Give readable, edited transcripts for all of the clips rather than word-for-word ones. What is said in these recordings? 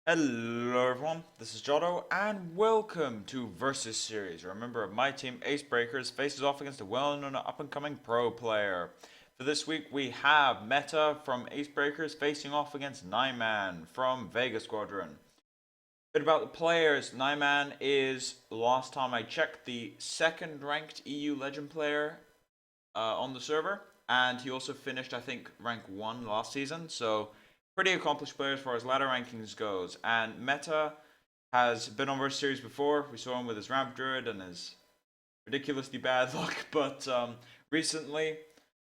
Hello everyone, this is Jotto, and welcome to Versus Series. Remember, my team, Acebreakers, faces off against a well-known up-and-coming pro player. For this week, we have Meta from Acebreakers facing off against Naiman from Vega Squadron. Bit about the players, Naiman is, last time I checked, the second-ranked EU Legend player on the server, and he also finished, I think, rank 1 last season, so pretty accomplished player as far as ladder rankings goes. And Meta has been on Versus Series before. We saw him with his Ramp Druid and his ridiculously bad luck, but recently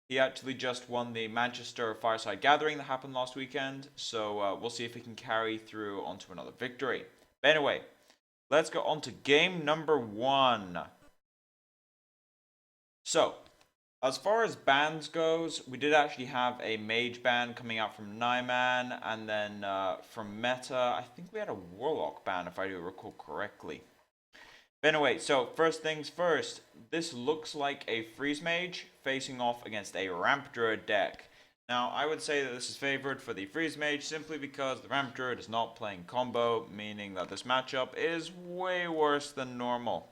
he actually just won the Manchester Fireside Gathering that happened last weekend, so we'll see if he can carry through onto another victory. But anyway, let's go on to game number 1. So, as far as bans goes, we did actually have a Mage ban coming out from Naiman, and then from Meta, I think we had a Warlock ban if I do recall correctly. But anyway, so first things first, this looks like a Freeze Mage facing off against a Ramp Druid deck. Now, I would say that this is favored for the Freeze Mage simply because the Ramp Druid is not playing combo, meaning that this matchup is way worse than normal.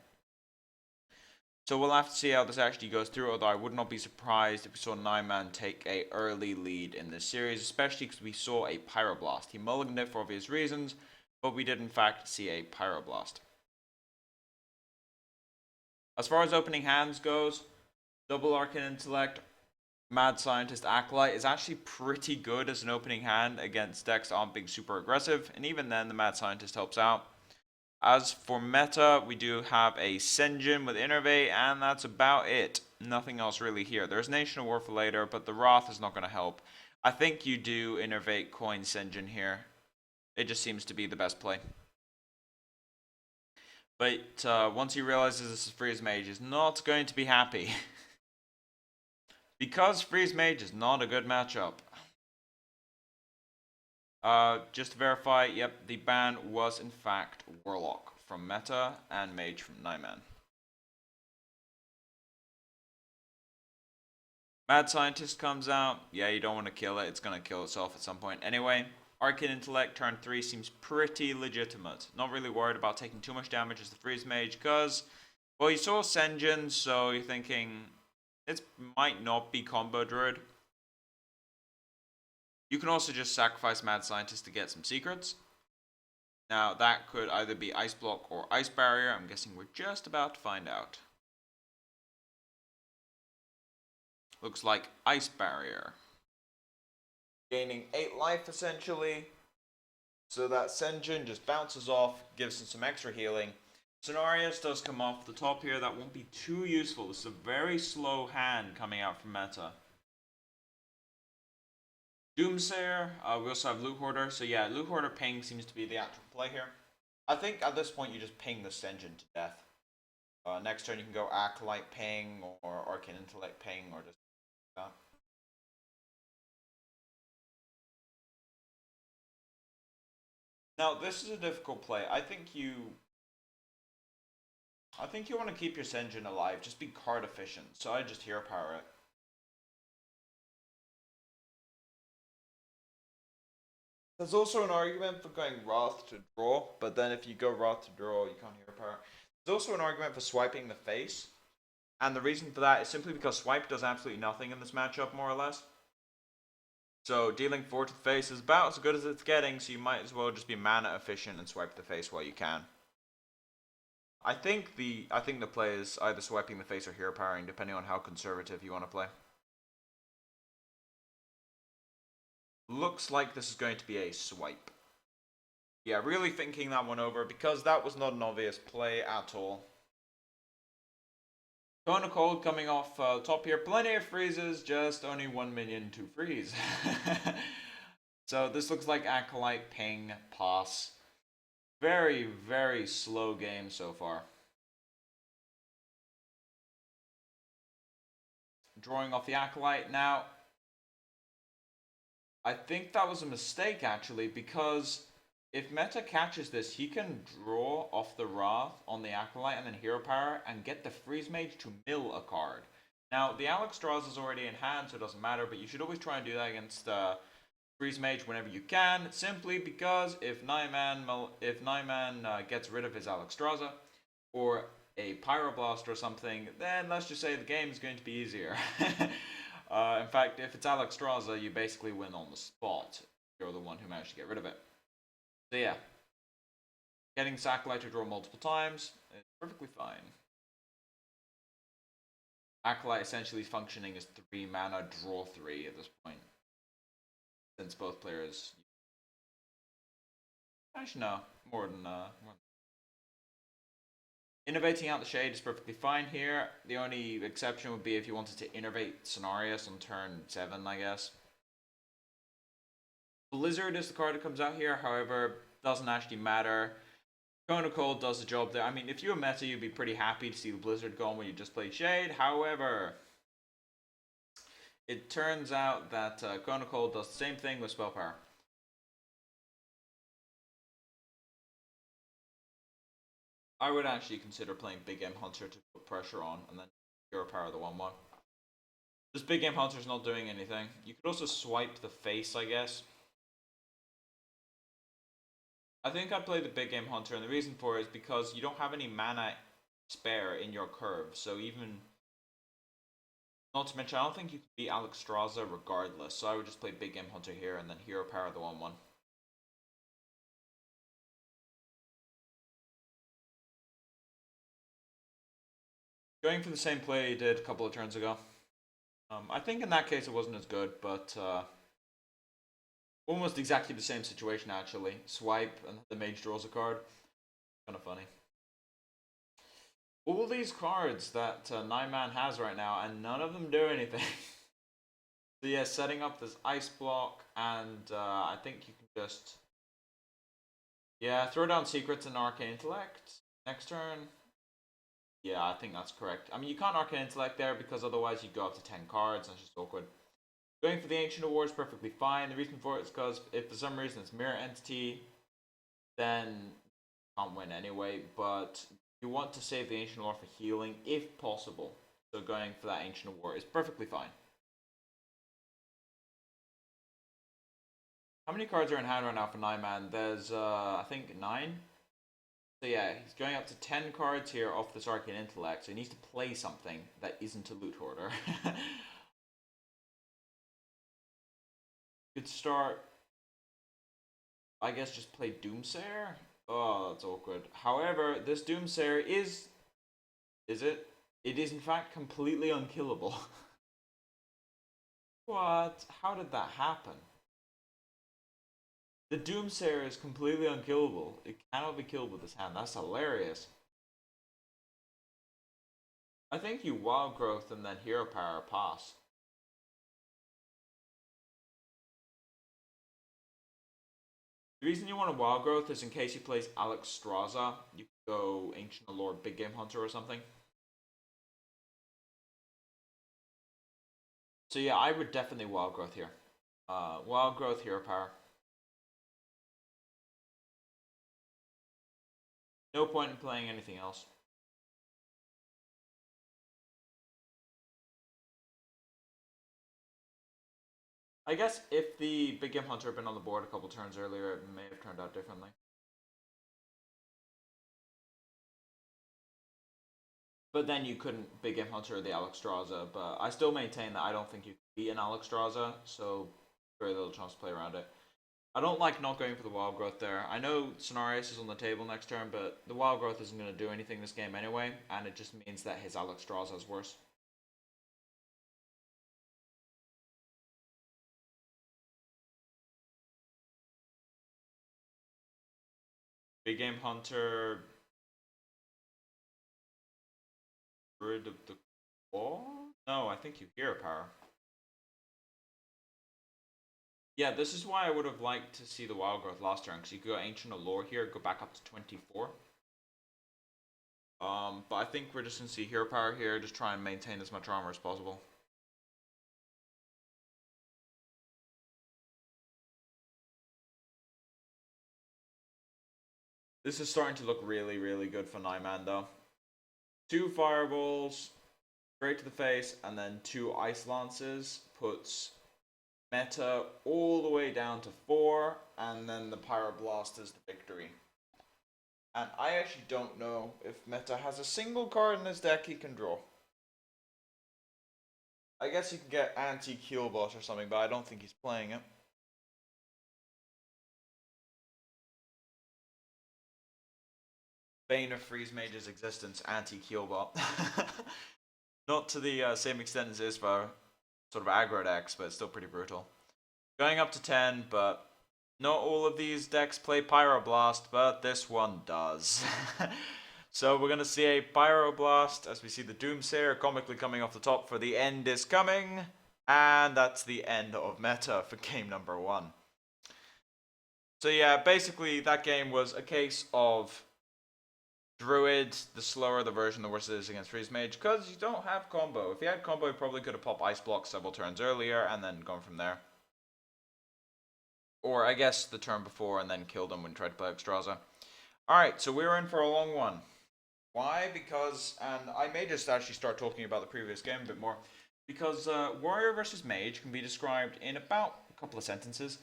So we'll have to see how this actually goes through, although I would not be surprised if we saw Naiman take a early lead in this series, especially because we saw a Pyroblast. He mulliganed it for obvious reasons, but we did in fact see a Pyroblast. As far as opening hands goes, Double Arcane Intellect, Mad Scientist, Acolyte is actually pretty good as an opening hand against decks that aren't being super aggressive, and even then the Mad Scientist helps out. As for meta, we do have a Senjin with Innervate, and that's about it. Nothing else really here. There's Nation of War for later, but the Wrath is not going to help. I think you do Innervate coin Senjin here. It just seems to be the best play. But once he realizes this is Freeze Mage, he's not going to be happy. Because Freeze Mage is not a good matchup. Just to verify, yep, the ban was in fact Warlock from Meta and Mage from Naiman. Mad Scientist comes out. Yeah, you don't want to kill it. It's going to kill itself at some point. Anyway, Arcane Intellect turn 3 seems pretty legitimate. Not really worried about taking too much damage as the Freeze Mage because, well, you saw Senjin, so you're thinking it might not be combo Druid. You can also just sacrifice Mad Scientist to get some secrets. Now, that could either be Ice Block or Ice Barrier. I'm guessing we're just about to find out. Looks like Ice Barrier. Gaining 8 life, essentially. So that Senjin just bounces off, gives him some extra healing. Scenarios does come off the top here. That won't be too useful. This is a very slow hand coming out from meta. Doomsayer, we also have Loot Hoarder. So yeah, Loot Hoarder ping seems to be the actual play here. I think at this point you just ping the Senjin to death. Next turn you can go Acolyte ping or Arcane Intellect ping or just that. Now this is a difficult play. I think you want to keep your Senjin alive. Just be card efficient. So I just hero power it. There's also an argument for going Wrath to draw, but then if you go Wrath to draw, you can't hero power. There's also an argument for swiping the face, and the reason for that is simply because swipe does absolutely nothing in this matchup, more or less. So dealing 4 to the face is about as good as it's getting, so you might as well just be mana efficient and swipe the face while you can. I think the play is either swiping the face or hero powering, depending on how conservative you want to play. Looks like this is going to be a swipe. Yeah, really thinking that one over because that was not an obvious play at all. Kona Cold coming off top here. Plenty of freezes, just only 1 minion to freeze. So this looks like Acolyte, ping, pass. Very, very slow game so far. Drawing off the Acolyte now. I think that was a mistake actually because if meta catches this, he can draw off the Wrath on the Acolyte and then hero power and get the Freeze Mage to mill a card. Now, the Alex draws is already in hand, so it doesn't matter, but you should always try and do that against freeze Mage whenever you can, simply because if Naiman gets rid of his Alexstrasza, or a Pyroblast or something, then let's just say the game is going to be easier. In fact, if it's Alexstrasza, you basically win on the spot. You're the one who managed to get rid of it. So yeah, getting Acolyte to draw multiple times is perfectly fine. Acolyte essentially functioning as 3 mana, draw 3 at this point. Since both players... Actually no, more than Innovating out the Shade is perfectly fine here. The only exception would be if you wanted to innovate Cenarius on turn 7, I guess. Blizzard is the card that comes out here, however, doesn't actually matter. Cone of Cold does the job there. I mean, if you're meta, you'd be pretty happy to see the Blizzard gone when you just played Shade. However, it turns out that Cone of Cold does the same thing with Spell Power. I would actually consider playing Big Game Hunter to put pressure on, and then Hero Power the 1/1. This Big Game Hunter's not doing anything. You could also swipe the face, I guess. I think I'd play the Big Game Hunter, and the reason for it is because you don't have any mana spare in your curve, so even... Not to mention, I don't think you can beat Alexstrasza regardless, so I would just play Big Game Hunter here, and then Hero Power the 1/1. Going for the same play he did a couple of turns ago. I think in that case it wasn't as good, but almost exactly the same situation actually. Swipe and the Mage draws a card. Kind of funny. All these cards that Naiman has right now, and none of them do anything. So yeah, setting up this Ice Block, and I think you can just... Yeah, throw down Secrets and Arcane Intellect next turn. Yeah, I think that's correct. I mean, you can't Arcane Intellect there because otherwise you'd go up to 10 cards and it's just awkward. Going for the Ancient of War is perfectly fine. The reason for it is because if for some reason it's Mirror Entity, then you can't win anyway, but you want to save the Ancient of War for healing if possible. So going for that Ancient of War is perfectly fine. How many cards are in hand right now for Naiman? There's, I think, 9? So yeah, he's going up to 10 cards here off this Arcane Intellect, so he needs to play something that isn't a Loot Hoarder. Could start, I guess, just play Doomsayer? Oh, that's awkward. However, this Doomsayer is it? It is in fact completely unkillable. What? How did that happen? The Doomsayer is completely unkillable. It cannot be killed with this hand. That's hilarious. I think you Wild Growth and then Hero Power pass. The reason you want a Wild Growth is in case he plays Alexstrasza, you could go Ancient Allure, Big Game Hunter or something. So yeah, I would definitely Wild Growth here. Wild Growth, Hero Power. No point in playing anything else. I guess if the Big Game Hunter had been on the board a couple turns earlier, it may have turned out differently. But then you couldn't Big Game Hunter the Alexstrasza, but I still maintain that I don't think you can beat an Alexstrasza, so very little chance to play around it. I don't like not going for the Wild Growth there. I know Cenarius is on the table next turn, but the Wild Growth isn't going to do anything this game anyway, and it just means that his Alexstrasza is worse. Big Game Hunter... Druid of the Claw? No, I think you Hero Power. Yeah, this is why I would have liked to see the Wild Growth last turn, because you could go Ancient Allure here, go back up to 24. But I think we're just going to see Hero Power here, just try and maintain as much armor as possible. This is starting to look really, really good for Naiman though. 2 Fireballs, straight to the face, and then 2 Ice Lances puts meta all the way down to 4, and then the Pyroblast is the victory. And I actually don't know if meta has a single card in his deck he can draw. I guess you can get anti-Keelbot or something, but I don't think he's playing it. Bane of Freeze Mage's existence, anti-Keelbot. Not to the same extent as Isvar, sort of aggro decks, but it's still pretty brutal. Going up to 10, but not all of these decks play Pyroblast, but this one does. So we're going to see a Pyroblast as we see the Doomsayer comically coming off the top for the end is coming. And that's the end of meta for game number 1. So yeah, basically that game was a case of Druid, the slower the version, the worse it is against Freeze Mage, because you don't have combo. If you had combo, you probably could have popped Ice Block several turns earlier and then gone from there. Or I guess the turn before and then killed him when you tried to play Extraza. Alright, so we're in for a long one. Why? Because, and I may just actually start talking about the previous game a bit more, because Warrior versus Mage can be described in about a couple of sentences.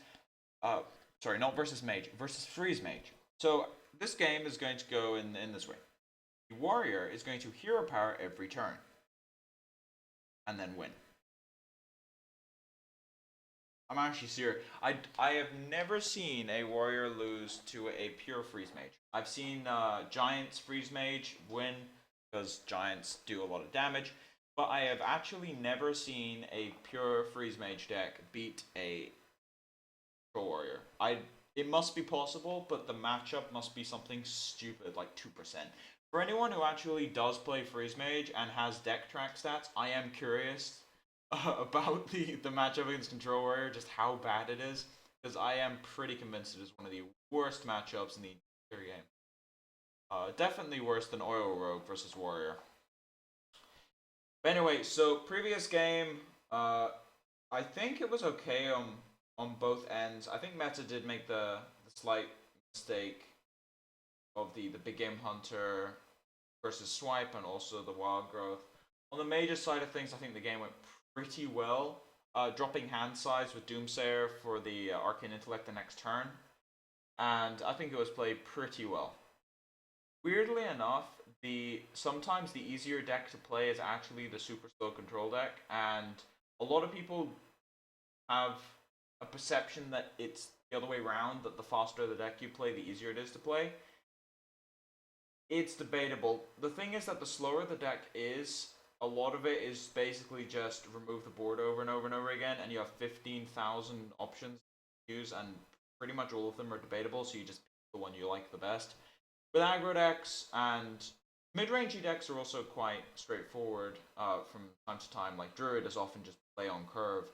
Sorry, not versus Mage, versus Freeze Mage. So this game is going to go in this way. The Warrior is going to hero power every turn, and then win. I'm actually serious. I have never seen a Warrior lose to a pure Freeze Mage. I've seen Giants Freeze Mage win because Giants do a lot of damage, but I have actually never seen a pure Freeze Mage deck beat a Control Warrior. It must be possible, but the matchup must be something stupid, like 2%. For anyone who actually does play Freeze Mage and has deck track stats, I am curious about the matchup against Control Warrior, just how bad it is, because I am pretty convinced it is one of the worst matchups in the entire game. Definitely worse than Oil Rogue versus Warrior. But anyway, so previous game, I think it was okay on both ends. I think meta did make the slight mistake of the Big Game Hunter versus Swipe and also the Wild Growth. On the major side of things, I think the game went pretty well. Dropping hand size with Doomsayer for the Arcane Intellect the next turn. And I think it was played pretty well. Weirdly enough, sometimes the easier deck to play is actually the super slow control deck, and a lot of people have a perception that it's the other way around, that the faster the deck you play, the easier it is to play. It's debatable. The thing is that the slower the deck is, a lot of it is basically just remove the board over and over and over again, and you have 15,000 options to use, and pretty much all of them are debatable, so you just pick the one you like the best. With aggro decks and mid-rangey decks are also quite straightforward from time to time, like Druid is often just play on curve.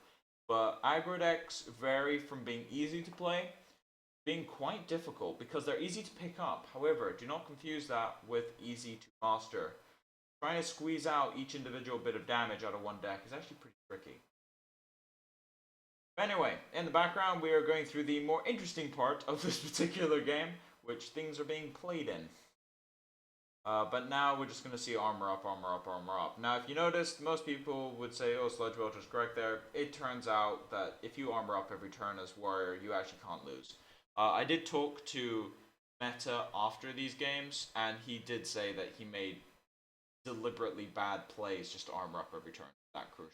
But aggro decks vary from being easy to play, being quite difficult, because they're easy to pick up. However, do not confuse that with easy to master. Trying to squeeze out each individual bit of damage out of one deck is actually pretty tricky. Anyway, in the background we are going through the more interesting part of this particular game, which things are being played in. But now we're just going to see armor up, armor up, armor up. Now, if you noticed, most people would say, oh, Sludge Welter's correct there. It turns out that if you armor up every turn as Warrior, you actually can't lose. I did talk to Meta after these games, and he did say that he made deliberately bad plays just to armor up every turn. That crucial.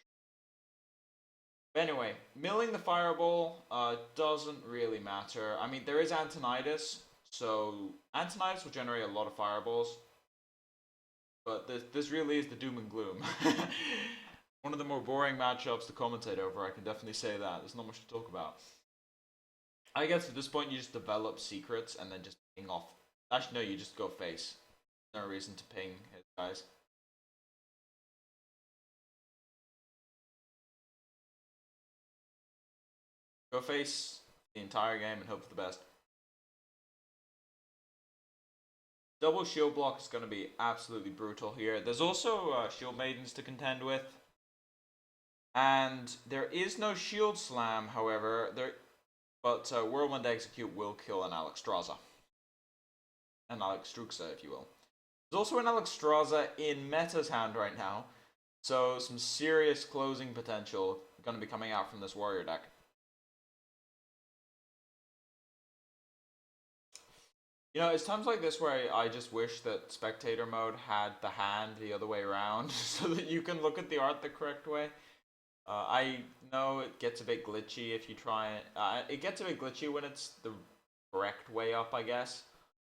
But anyway, milling the Fireball doesn't really matter. I mean, there is Antonidas, so Antonidas will generate a lot of Fireballs. But this really is the doom and gloom. One of the more boring matchups to commentate over, I can definitely say that. There's not much to talk about. I guess at this point you just develop secrets and then just ping off. Actually, no, you just go face. No reason to ping his guys. Go face the entire game and hope for the best. Double shield block is going to be absolutely brutal here. There's also shield maidens to contend with. And there is no shield slam, however. But Whirlwind Execute will kill an Alexstrasza. An Alexstruxa, if you will. There's also an Alexstrasza in Meta's hand right now. So some serious closing potential going to be coming out from this Warrior deck. You know, it's times like this where I just wish that spectator mode had the hand the other way around so that you can look at the art the correct way. I know it gets a bit glitchy if you try it. It gets a bit glitchy when it's the correct way up, I guess.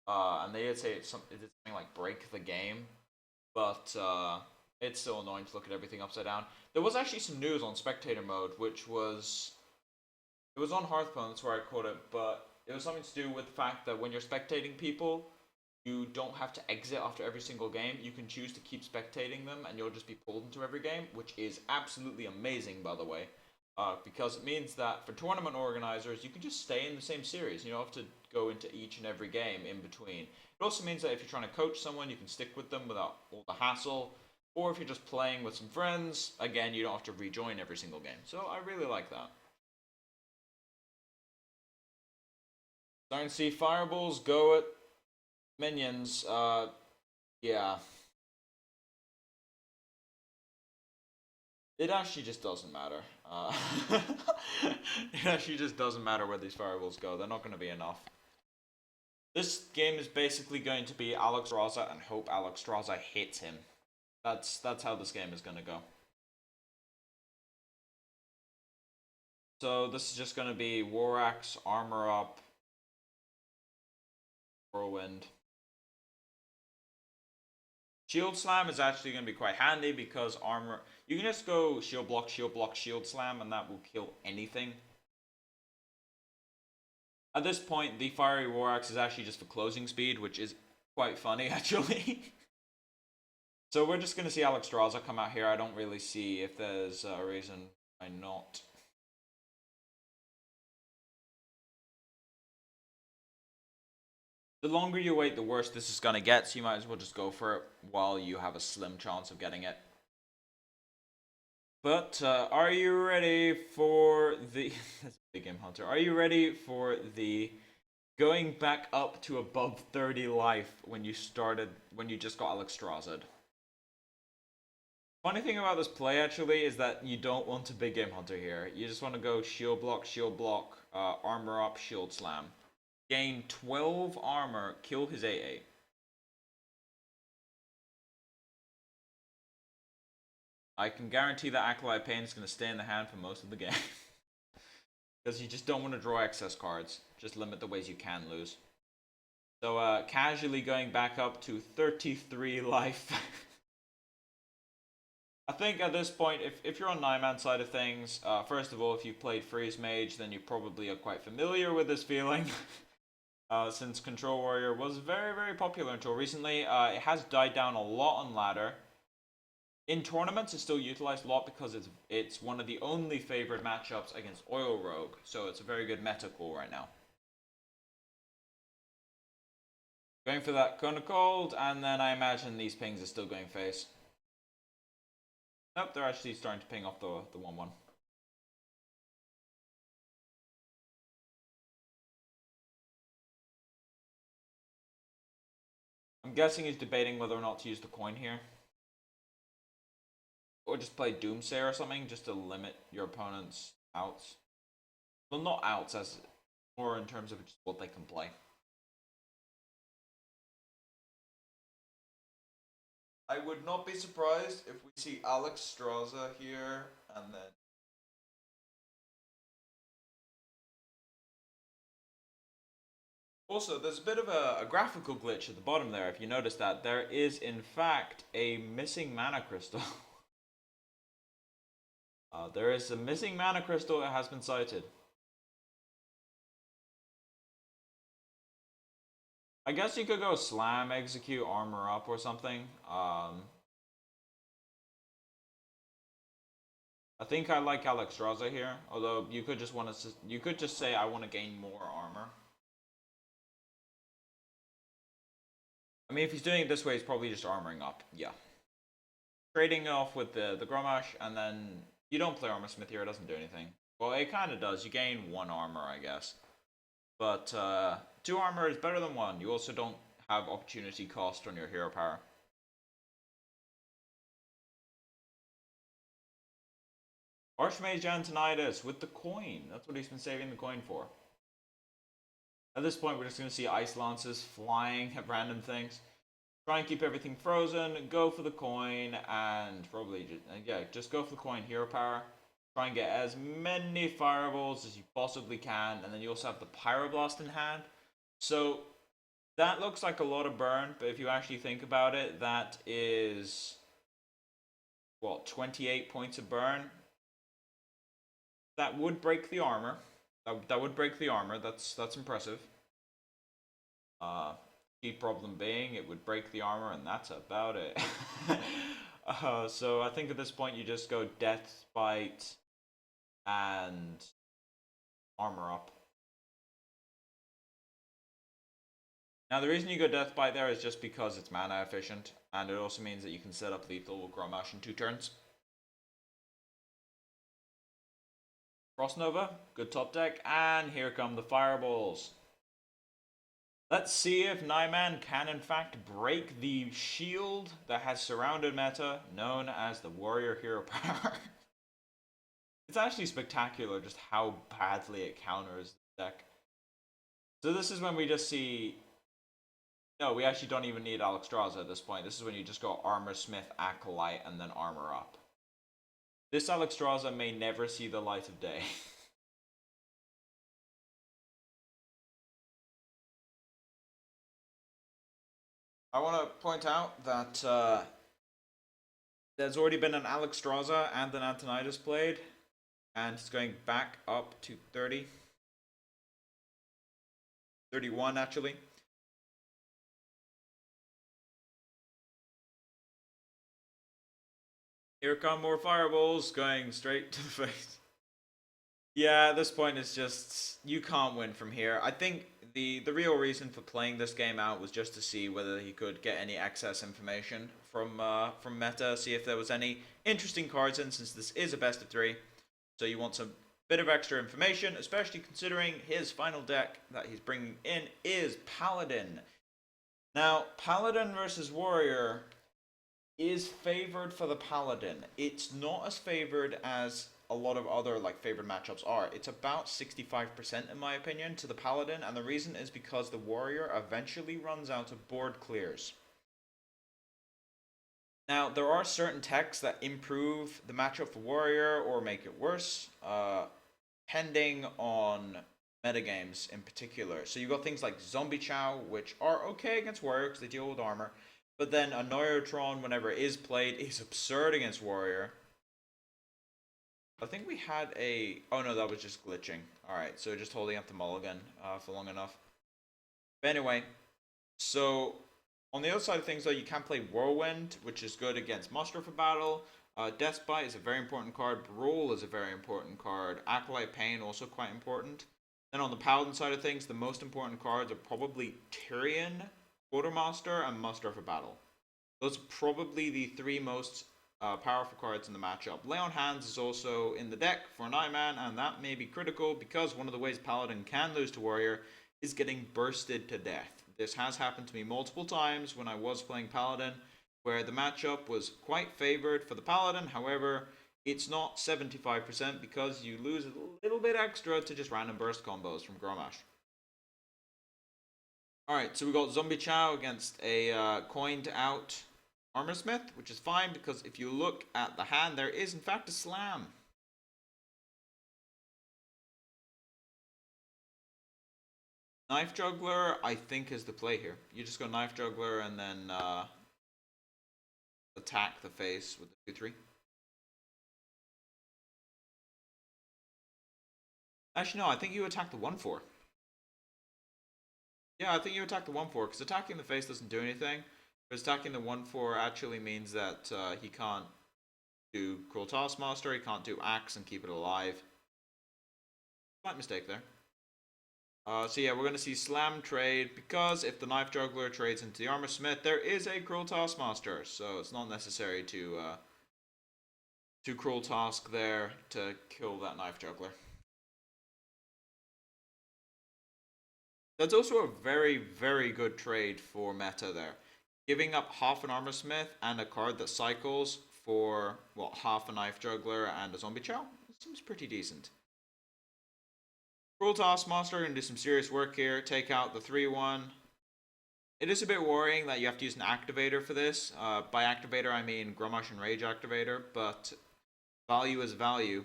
And they did say it's something like break the game, but it's still annoying to look at everything upside down. There was actually some news on spectator mode, which was it was on Hearthstone, that's where I caught it, but it was something to do with the fact that when you're spectating people, you don't have to exit after every single game. You can choose to keep spectating them, and you'll just be pulled into every game, which is absolutely amazing, by the way. Because it means that for tournament organizers, you can just stay in the same series. You don't have to go into each and every game in between. It also means that if you're trying to coach someone, you can stick with them without all the hassle. Or if you're just playing with some friends, again, you don't have to rejoin every single game. So I really like that. Starting to see fireballs go at minions. Yeah. It actually just doesn't matter. It actually just doesn't matter where these fireballs go. They're not going to be enough. This game is basically going to be Alex Raza and hope Alex Raza hits him. That's how this game is going to go. So this is just going to be War Axe, Armor Up, Whirlwind. Shield Slam is actually going to be quite handy because armor. You can just go shield block, shield slam, and that will kill anything. At this point, the Fiery War Axe is actually just for closing speed, which is quite funny, actually. So we're just going to see Alex Draza come out here. I don't really see if there's a reason why not. The longer you wait, the worse this is going to get, so you might as well just go for it while you have a slim chance of getting it. But are you ready for the... That's a big game hunter. Are you ready for the going back up to above 30 life when you just got Alex Strazed? Funny thing about this play actually is that you don't want a big game hunter here. You just want to go shield block, armor up, shield slam. Gain 12 armor, kill his AA. I can guarantee that Acolyte Pain is going to stay in the hand for most of the game. Because you just don't want to draw excess cards. Just limit the ways you can lose. So casually going back up to 33 life. I think at this point, if you're on Naiman side of things, first of all, if you've played Freeze Mage, then you probably are quite familiar with this feeling. Since Control Warrior was very, very popular until recently. It has died down a lot on ladder. In tournaments, it's still utilized a lot because it's one of the only favored matchups against Oil Rogue, so it's a very good meta call right now. Going for that Cone of Cold, and then I imagine these pings are still going face. Nope, they're actually starting to ping off the 1-1. I'm guessing he's debating whether or not to use the coin here. Or just play Doomsayer or something, just to limit your opponent's outs. Well, not outs, as more in terms of just what they can play. I would not be surprised if we see Alex Straza here, and then... Also, there's a bit of a graphical glitch at the bottom there, if you notice that. There is, in fact, a missing mana crystal. There is a missing mana crystal that has been sighted. I guess you could go slam, execute, armor up, or something. I think I like Alex Raza here, although you could just say I want to gain more armor. I mean, if he's doing it this way, he's probably just armoring up. Yeah. Trading off with the Grommash, and then you don't play Armor Smith here, it doesn't do anything. Well, it kind of does. You gain 1 armor, I guess. But 2 armor is better than 1. You also don't have opportunity cost on your hero power. Archmage Antonidas with the coin. That's what he's been saving the coin for. At this point, we're just going to see ice lances flying at random things. Try and keep everything frozen, go for the coin, and probably just go for the coin hero power. Try and get as many fireballs as you possibly can, and then you also have the pyroblast in hand. So that looks like a lot of burn, but if you actually think about it, that is what, 28 points of burn. That would break the armor. That would break the armor. That's impressive. Key problem being it would break the armor, and that's about it. So I think at this point you just go Death Bite and armor up. Now the reason you go Death Bite there is just because it's mana efficient, and it also means that you can set up lethal Grommash in 2 turns. Frost Nova, good top deck, and here come the fireballs. Let's see if Naiman can in fact break the shield that has surrounded meta, known as the Warrior Hero Power. It's actually spectacular just how badly it counters the deck. So this is when we just see... No, we actually don't even need Alexstrasza at this point. This is when you just go Armor Smith, Acolyte, and then Armor up. This Alexstrasza may never see the light of day. I want to point out that there's already been an Alexstrasza and an Antonidas played, and it's going back up to 30. 31 actually. Here come more fireballs going straight to the face. Yeah, at this point it's just, you can't win from here. I think the real reason for playing this game out was just to see whether he could get any excess information from meta, see if there was any interesting cards in, since this is a best of 3. So you want some bit of extra information, especially considering his final deck that he's bringing in is Paladin. Now, Paladin versus Warrior is favored for the Paladin. It's not as favored as a lot of other favored matchups are. It's about 65% in my opinion to the Paladin, and the reason is because the Warrior eventually runs out of board clears. Now, there are certain techs that improve the matchup for Warrior or make it worse, depending on metagames in particular. So you've got things like Zombie Chow, which are okay against Warrior because they deal with armor, but then a Neurotron, whenever it is played, is absurd against Warrior. I think we had a... Oh no, that was just glitching. Alright, so just holding up the mulligan for long enough. But anyway, so on the other side of things though, you can play Whirlwind, which is good against Muster for Battle. Death Bite is a very important card. Brawl is a very important card. Acolyte Pain also quite important. Then on the Paladin side of things, the most important cards are probably Tyrion, Quartermaster, and Muster for Battle. Those are probably the 3 most powerful cards in the matchup. Lay on Hands is also in the deck for Naiman, and that may be critical because one of the ways Paladin can lose to Warrior is getting bursted to death. This has happened to me multiple times when I was playing Paladin, where the matchup was quite favored for the Paladin. However, it's not 75% because you lose a little bit extra to just random burst combos from Grommash. Alright, so we got Zombie Chow against a coined out Armor Smith, which is fine because if you look at the hand, there is in fact a slam. Knife Juggler, I think, is the play here. You just go Knife Juggler and then attack the face with the 2-3. Actually, no, I think you attack the 1-4. Yeah, I think you attack the 1-4, because attacking the face doesn't do anything. But attacking the 1-4 actually means that he can't do Cruel Taskmaster, he can't do Axe and keep it alive. Slight mistake there. So yeah, we're going to see Slam trade, because if the Knife Juggler trades into the Armor Smith, there is a Cruel Taskmaster, so it's not necessary to Cruel Task there to kill that Knife Juggler. That's also a very, very good trade for meta there. Giving up half an Armor Smith and a card that cycles for, well, half a Knife Juggler and a Zombie Chow? It seems pretty decent. Cruel Taskmaster gonna do some serious work here. Take out the 3/1. It is a bit worrying that you have to use an activator for this. By activator, I mean Grommash and Rage activator, but value is value.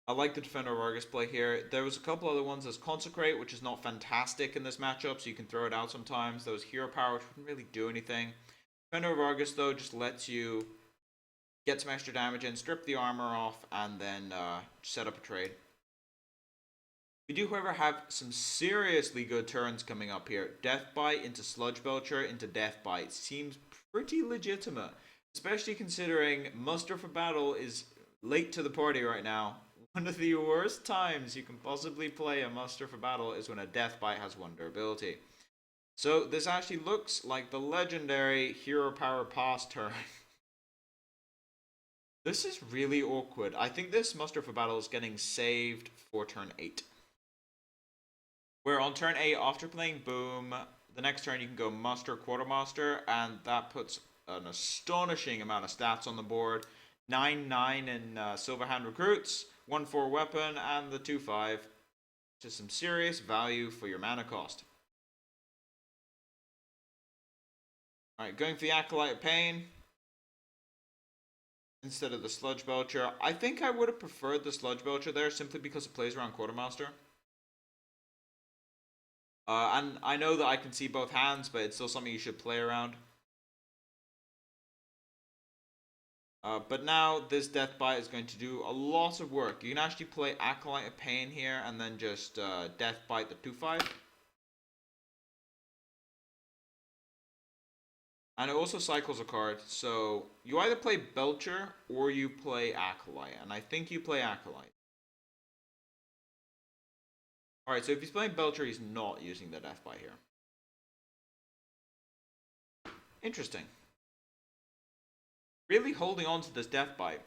I like the Defender of Argus play here. There was a couple other ones. There's Consecrate, which is not fantastic in this matchup, so you can throw it out sometimes. There was Hero Power, which wouldn't really do anything. Defender of Argus, though, just lets you get some extra damage in, strip the armor off, and then set up a trade. We do, however, have some seriously good turns coming up here. Deathbite into Sludge Belcher into Deathbite seems pretty legitimate, especially considering Muster for Battle is late to the party right now. One of the worst times you can possibly play a Muster for Battle is when a Deathbite has 1 durability. So this actually looks like the legendary Hero Power Pass turn. This is really awkward. I think this Muster for Battle is getting saved for turn 8. Where on turn 8, after playing Boom, the next turn you can go Muster, Quartermaster, and that puts an astonishing amount of stats on the board. 9/9 in Silverhand Recruits, 1/4 weapon, and the 2/5. Just some serious value for your mana cost. Alright, going for the Acolyte of Pain instead of the Sludge Belcher. I think I would have preferred the Sludge Belcher there simply because it plays around Quartermaster. And I know that I can see both hands, but it's still something you should play around. But now this Deathbite is going to do a lot of work. You can actually play Acolyte of Pain here and then just Deathbite the 2/5. And it also cycles a card, so you either play Belcher or you play Acolyte, and I think you play Acolyte. Alright, so if he's playing Belcher, he's not using the Deathbite here. Interesting. Really holding on to this Deathbite.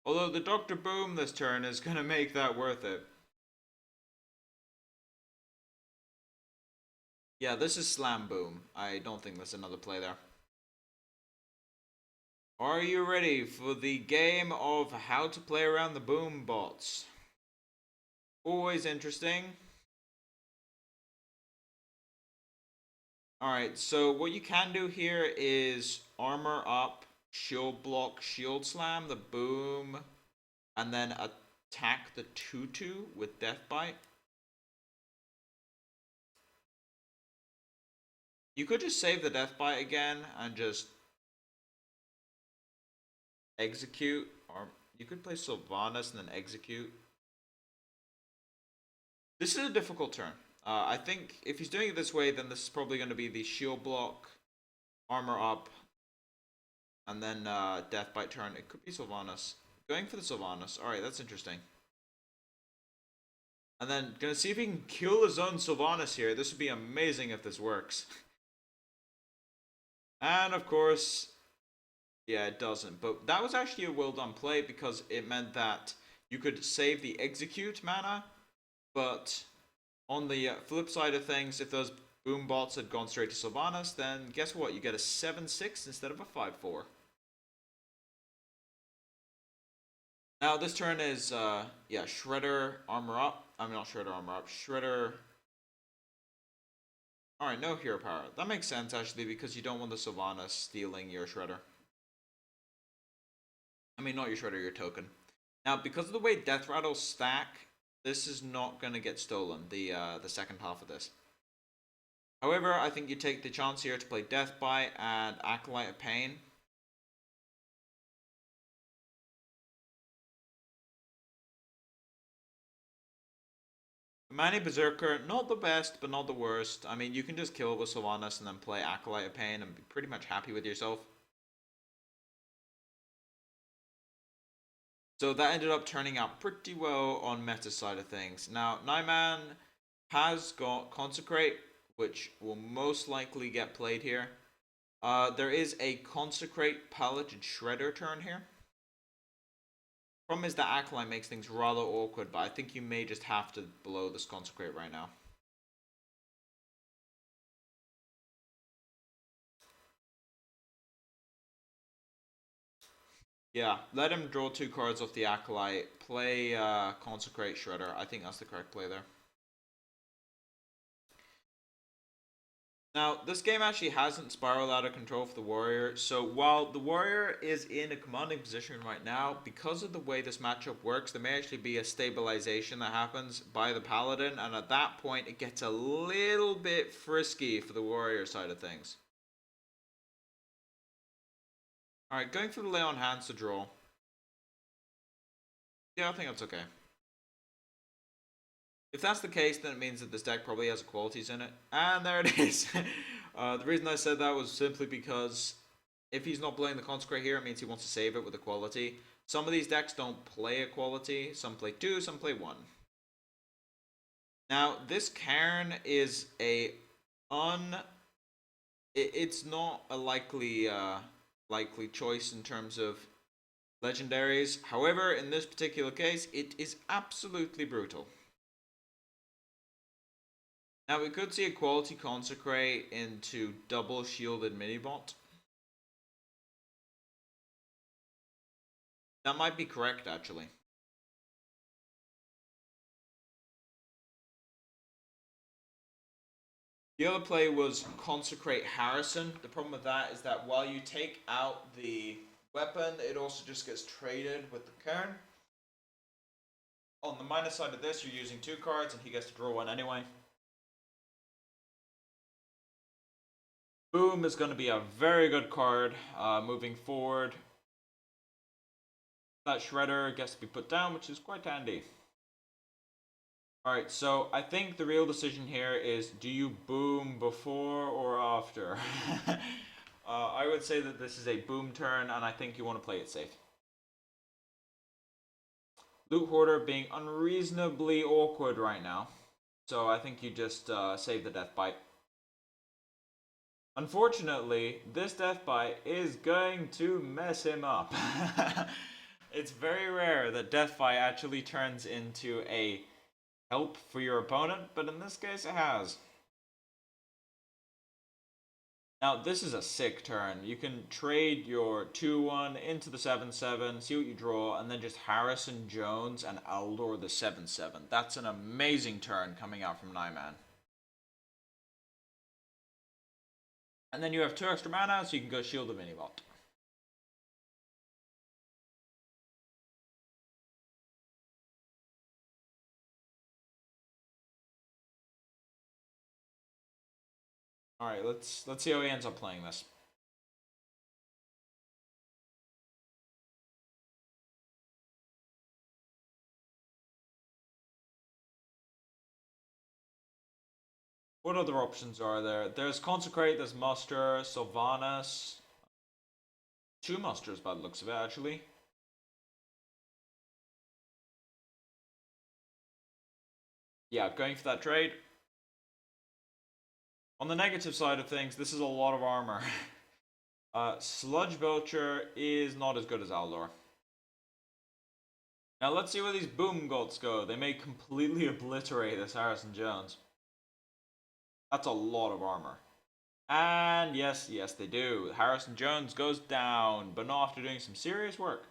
Although the Dr. Boom this turn is going to make that worth it. Yeah, this is Slam Boom. I don't think there's another play there. Are you ready for the game of how to play around the Boom bots? Always interesting. Alright, so what you can do here is armor up, shield block, shield slam, the Boom, and then attack the 2/2 with Deathbite. You could just save the Deathbite again and just execute, or you could play Sylvanas and then execute. This is a difficult turn. I think if he's doing it this way, then this is probably going to be the shield block, armor up, and then Deathbite turn. It could be Sylvanas. Going for the Sylvanas. Alright, that's interesting. And then going to see if he can kill his own Sylvanas here. This would be amazing if this works. And of course, yeah, it doesn't. But that was actually a well done play because it meant that you could save the execute mana, but on the flip side of things, if those Boom bots had gone straight to Sylvanas, then guess what? You get a 7/6 instead of a 5/4. Now this turn is, yeah, Shredder armor up. I mean, not Shredder armor up. Shredder. Alright, no hero power. That makes sense, actually, because you don't want the Sylvanas stealing your Shredder. I mean, not your Shredder, your token. Now, because of the way Death Rattles stack, this is not going to get stolen, the second half of this. However, I think you take the chance here to play Deathbite and Acolyte of Pain. Mani Berserker, not the best, but not the worst. I mean, you can just kill it with Sylvanas and then play Acolyte of Pain and be pretty much happy with yourself. So that ended up turning out pretty well on meta side of things. Now, Naiman has got Consecrate, which will most likely get played here. There is a Consecrate Paladin Shredder turn here. Problem is that Acolyte makes things rather awkward, but I think you may just have to blow this Consecrate right now. Yeah, let him draw 2 cards off the Acolyte. Play Consecrate Shredder. I think that's the correct play there. Now, this game actually hasn't spiraled out of control for the Warrior, so while the Warrior is in a commanding position right now, because of the way this matchup works, there may actually be a stabilization that happens by the Paladin, and at that point it gets a little bit frisky for the Warrior side of things. Alright, going for the Lay on Hands to draw. Yeah, I think that's okay. If that's the case, then it means that this deck probably has qualities in it. And there it is. The reason I said that was simply because if he's not playing the Consecrate here, it means he wants to save it with a quality. Some of these decks don't play a quality. Some play 2, some play 1. Now, this Cairn is a it's not a likely choice in terms of legendaries. However, in this particular case, it is absolutely brutal. Now, we could see a quality Consecrate into double shielded minibot. That might be correct, actually. The other play was Consecrate Harrison. The problem with that is that while you take out the weapon, it also just gets traded with the Cairn. On the minus side of this, you're using 2 cards and he gets to draw 1 anyway. Boom is going to be a very good card moving forward. That Shredder gets to be put down, which is quite handy. Alright, so I think the real decision here is, do you boom before or after? I would say that this is a boom turn, and I think you want to play it safe. Loot Hoarder being unreasonably awkward right now, so I think you just save the Death Bite. Unfortunately, this Death Bite is going to mess him up. It's very rare that Death Bite actually turns into a help for your opponent, but in this case it has. Now, this is a sick turn. You can trade your 2-1 into the 7-7, see what you draw, and then just Harrison Jones and Aldor the 7-7. That's an amazing turn coming out from Naiman. And then you have 2 extra mana, so you can go shield the minibot. Alright, let's see how he ends up playing this. What other options are there? There's Consecrate, there's Muster, Sylvanas. 2 Musters by the looks of it, actually. Yeah, going for that trade. On the negative side of things, this is a lot of armor. Sludge Belcher is not as good as Aldor. Now let's see where these Boom Goats go. They may completely obliterate this Harrison Jones. That's a lot of armor. And yes, they do. Harrison Jones goes down, but not after doing some serious work.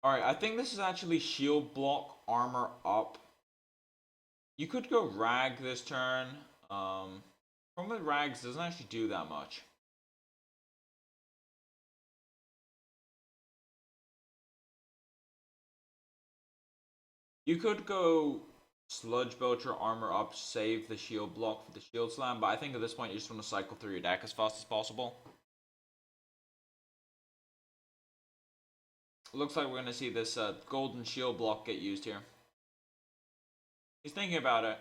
Alright, I think this is actually shield block, armor up. You could go Rag this turn. Problem with Rags doesn't actually do that much. You could go Sludge Belcher, armor up, save the shield block for the shield slam, but I think at this point you just want to cycle through your deck as fast as possible. Looks like we're going to see this golden shield block get used here. He's thinking about it.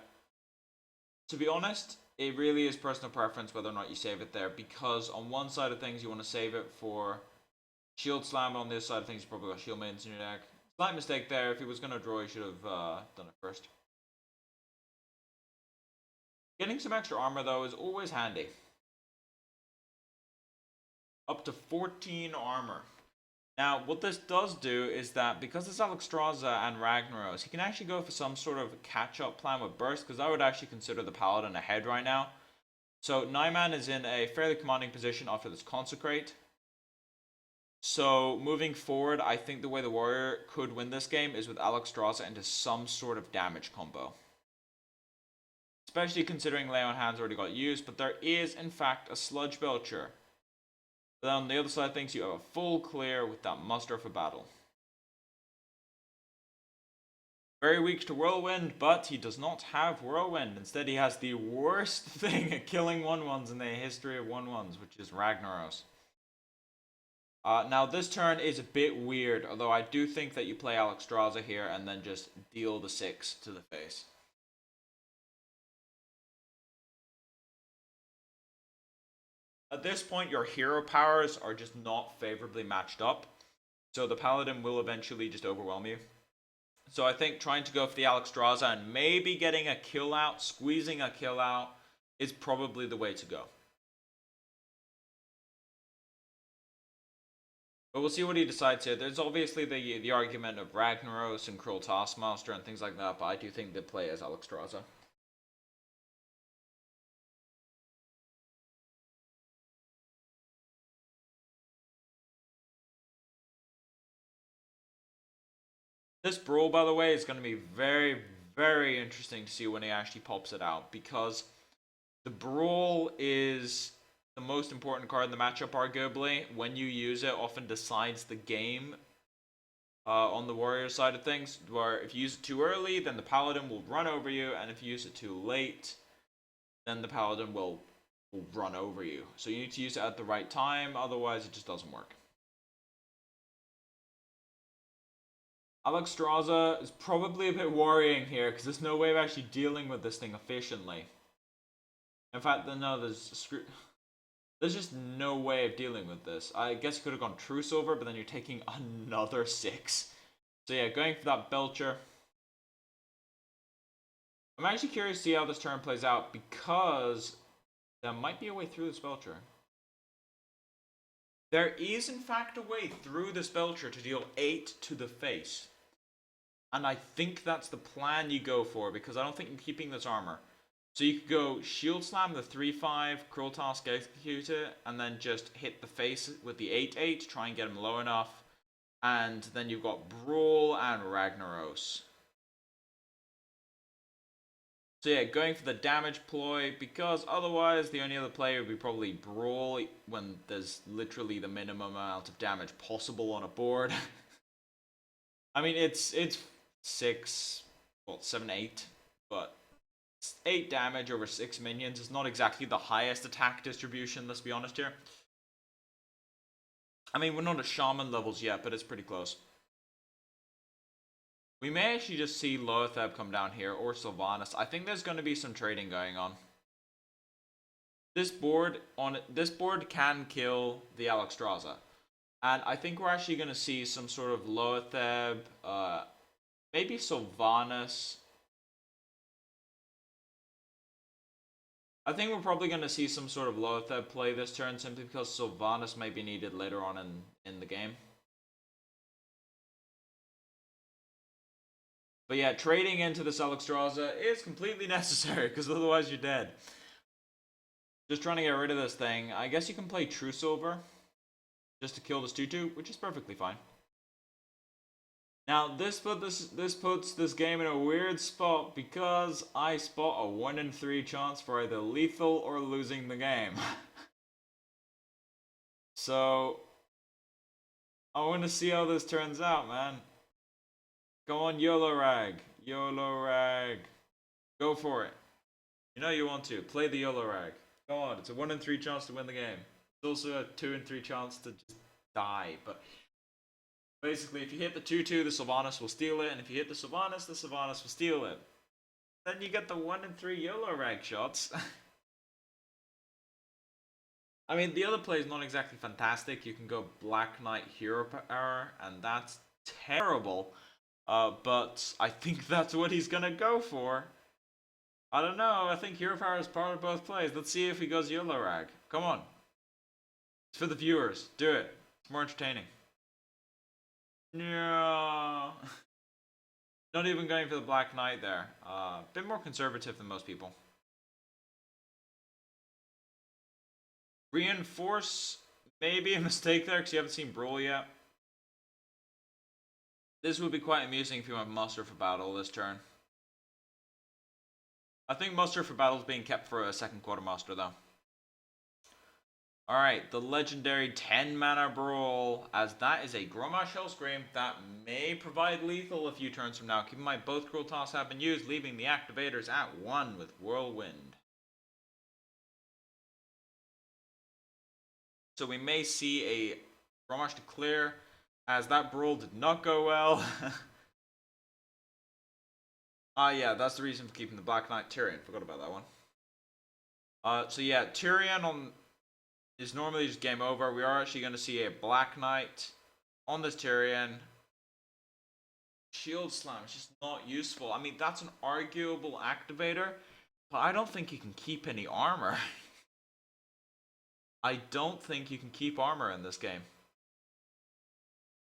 To be honest, it really is personal preference whether or not you save it there, because on one side of things you want to save it for shield slam, on this side of things you probably got shield maidens in your deck. Slight mistake there. If he was going to draw, he should have done it first. Getting some extra armor though is always handy. Up to 14 armor. Now, what this does do is that because it's Alexstrasza and Ragnaros, he can actually go for some sort of catch-up plan with Burst, because I would actually consider the Paladin ahead right now. So Naiman is in a fairly commanding position after this Consecrate. So moving forward, I think the way the warrior could win this game is with Alexstrasza into some sort of damage combo. Especially considering Lay on Hands already got used, but there is in fact a Sludge Belcher. But then on the other side of things, you have a full clear with that Muster for battle. Very weak to Whirlwind, but he does not have Whirlwind. Instead, he has the worst thing at killing 1/1s in the history of 1/1s, which is Ragnaros. Now, this turn is a bit weird, although I do think that you play Alexstrasza here and then just deal the 6 to the face. At this point, your hero powers are just not favorably matched up, so the Paladin will eventually just overwhelm you. So I think trying to go for the Alexstrasza and maybe getting a kill out, squeezing a kill out, is probably the way to go. But we'll see what he decides here. There's obviously the argument of Ragnaros and Cruel Taskmaster and things like that, but I do think they play as Alexstrasza. This Brawl, by the way, is going to be very, very interesting to see when he actually pops it out, because the Brawl is the most important card in the matchup, arguably. When you use it, often decides the game on the warrior side of things, where if you use it too early, then the Paladin will run over you, and if you use it too late, then the Paladin will run over you. So you need to use it at the right time, otherwise it just doesn't work. Alexstrasza is probably a bit worrying here, because there's no way of actually dealing with this thing efficiently. In fact, no, there's just no way of dealing with this. I guess you could have gone True Silver, but then you're taking another 6. So yeah, going for that Belcher. I'm actually curious to see how this turn plays out, because there might be a way through this Belcher. There is, in fact, a way through this Belcher to deal 8 to the face. And I think that's the plan you go for, because I don't think you're keeping this armor. So you could go Shield Slam, the 3/5, Cruel Task Executor, and then just hit the face with the 8/8, try and get him low enough. And then you've got Brawl and Ragnaros. So yeah, going for the damage ploy, because otherwise the only other player would be probably Brawl when there's literally the minimum amount of damage possible on a board. I mean, it's 6, well, 7, 8, but 8 damage over 6 minions is not exactly the highest attack distribution, let's be honest here. I mean, we're not at Shaman levels yet, but it's pretty close. We may actually just see Loatheb come down here, or Sylvanas. I think there's going to be some trading going on. This board can kill the Alexstrasza. And I think we're actually going to see some sort of Loatheb, maybe Sylvanas. I think we're probably going to see some sort of Loatheb play this turn, simply because Sylvanas may be needed later on in the game. But yeah, trading into this Alexstrasza is completely necessary, because otherwise you're dead. Just trying to get rid of this thing. I guess you can play True Silver just to kill this 2/2, which is perfectly fine. Now, this puts this game in a weird spot, because I spot a 1 in 3 chance for either lethal or losing the game. So, I want to see how this turns out, man. Go on, YOLO Rag. YOLO Rag. Go for it. You know you want to. Play the YOLO Rag. Go on, it's a 1 in 3 chance to win the game. It's also a 2 in 3 chance to just die, but basically, if you hit the 2/2, the Sylvanas will steal it, and if you hit the Sylvanas will steal it. Then you get the 1 in 3 YOLO Rag shots. I mean, the other play is not exactly fantastic. You can go Black Knight Hero Power, and that's terrible. But I think that's what he's gonna go for. I don't know, I think Hero Power is part of both plays. Let's see if he goes YOLO Rag. Come on. It's for the viewers. Do it. It's more entertaining. No. Not even going for the Black Knight there. A bit more conservative than most people. Reinforce, maybe a mistake there because you haven't seen Brawl yet. This would be quite amusing if you went Muster for Battle this turn. I think Muster for Battle is being kept for a second Quartermaster though. Alright, the legendary 10 mana Brawl, as that is a Grommash Hellscream that may provide lethal a few turns from now. Keep in mind both Cruel Toss have been used, leaving the activators at 1 with Whirlwind. So we may see a Grommash to clear, as that Brawl did not go well. Yeah, that's the reason for keeping the Black Knight Tyrion. Forgot about that one. So yeah, Tyrion is normally just game over. We are actually going to see a Black Knight on this Tyrion. Shield Slam is just not useful. I mean, that's an arguable activator, but I don't think you can keep any armor. I don't think you can keep armor in this game.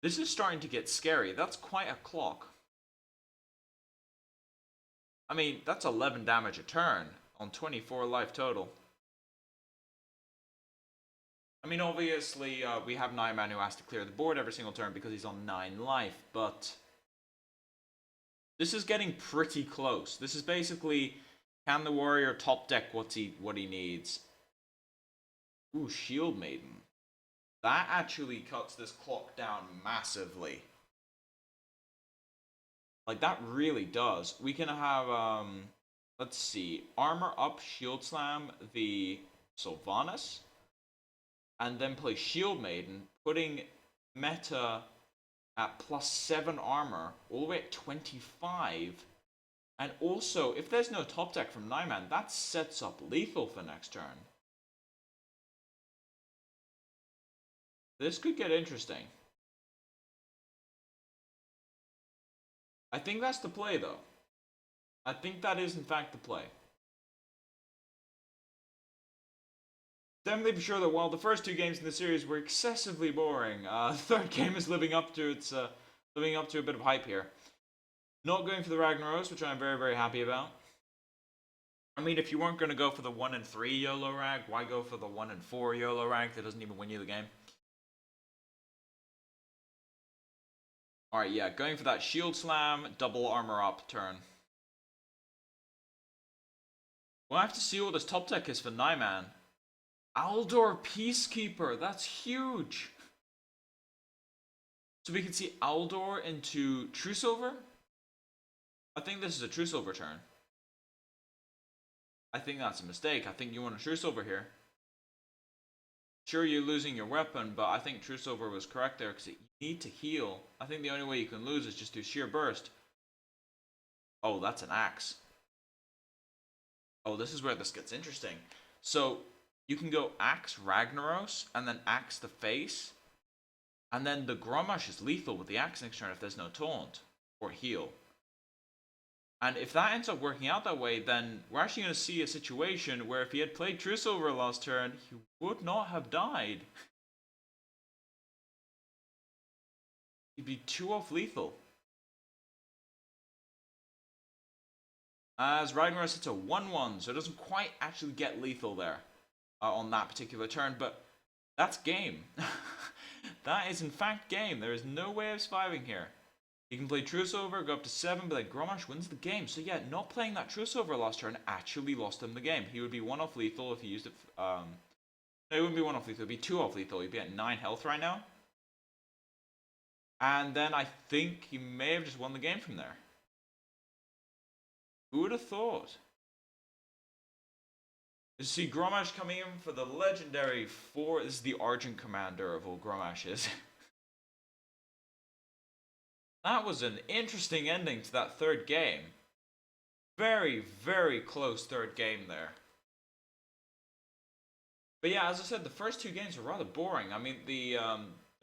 This is starting to get scary. That's quite a clock. I mean, that's 11 damage a turn on 24 life total. I mean, obviously, we have Naiman who has to clear the board every single turn because he's on 9 life, but this is getting pretty close. This is basically, can the warrior top deck what he needs? Ooh, Shield Maiden. That actually cuts this clock down massively. Like, that really does. We can have, let's see, Armor up, Shield Slam the Sylvanas, and then play Shield Maiden, putting meta at +7 armor, all the way at 25. And also, if there's no top deck from Naiman, that sets up lethal for next turn. This could get interesting. I think that's the play, though. I think that is, in fact, the play. Definitely be sure that while the first 2 games in the series were excessively boring, the third game is living up to a bit of hype here. Not going for the Ragnaros, which I'm very, very happy about. I mean, if you weren't going to go for the 1 and 3 YOLO Rag, why go for the 1 and 4 YOLO Rag that doesn't even win you the game? Alright, yeah, going for that Shield Slam, double armor up turn. We'll have to see what this top deck is for Naiman. Aldor Peacekeeper, that's huge! So we can see Aldor into True Silver? I think this is a True Silver turn. I think that's a mistake. I think you want a True Silver here. Sure, you're losing your weapon, but I think True Silver was correct there because you need to heal. I think the only way you can lose is just do Sheer Burst. Oh, that's an axe. Oh, this is where this gets interesting. So, you can go Axe Ragnaros, and then Axe the face. And then the Grommash is lethal with the Axe next turn if there's no taunt or heal. And if that ends up working out that way, then we're actually going to see a situation where if he had played True Silver last turn, he would not have died. He'd be 2 off lethal. As Ragnaros hits a 1-1, so it doesn't quite actually get lethal there on that particular turn, but that's game. That is in fact game. There is no way of surviving here. You can play True Silver, go up to 7, but then Grommash wins the game. So yeah, not playing that True Silver last turn actually lost him the game. He would be 1 off lethal if he used it. No, he wouldn't be 1 off lethal. He'd be 2 off lethal. He'd be at 9 health right now. And then I think he may have just won the game from there. Who would have thought? You see Grommash coming in for the legendary 4. This is the Argent Commander of all Grommashes. That was an interesting ending to that third game. Very, very close third game there. But yeah, as I said, the first 2 games were rather boring. I mean, the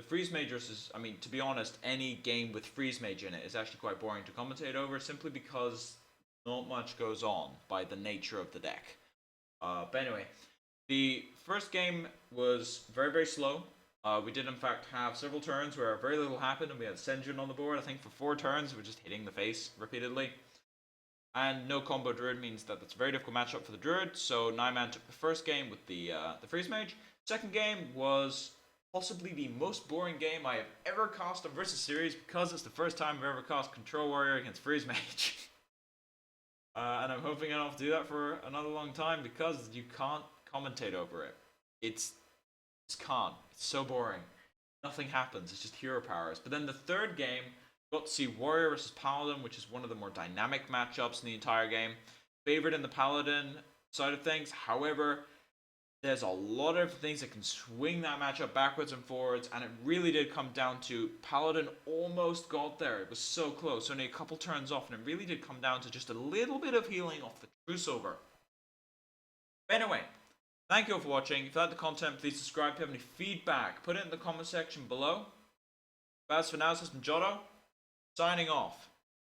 Freeze Majors is, I mean, to be honest, any game with Freeze Mage in it is actually quite boring to commentate over, simply because not much goes on by the nature of the deck. But anyway, the first game was very, very slow. We did in fact have several turns where very little happened and we had Senjun on the board. I think for 4 turns we were just hitting the face repeatedly. And no combo Druid means that that's a very difficult matchup for the Druid, so Naiman took the first game with the Freeze Mage. Second game was possibly the most boring game I have ever cast on Versus Series because it's the first time I've ever cast Control Warrior against Freeze Mage. And I'm hoping I don't have to do that for another long time because you can't commentate over it. It's can't. It's so boring. Nothing happens. It's just hero powers. But then the third game, got to see Warrior versus Paladin, which is one of the more dynamic matchups in the entire game. Favored in the Paladin side of things. However, there's a lot of things that can swing that matchup backwards and forwards, and it really did come down to Paladin almost got there. It was so close, only a couple turns off, and it really did come down to just a little bit of healing off the True Silver. But anyway, thank you all for watching. If you like the content, please subscribe. If you have any feedback, put it in the comment section below. But as for now, this has been Jotto, signing off.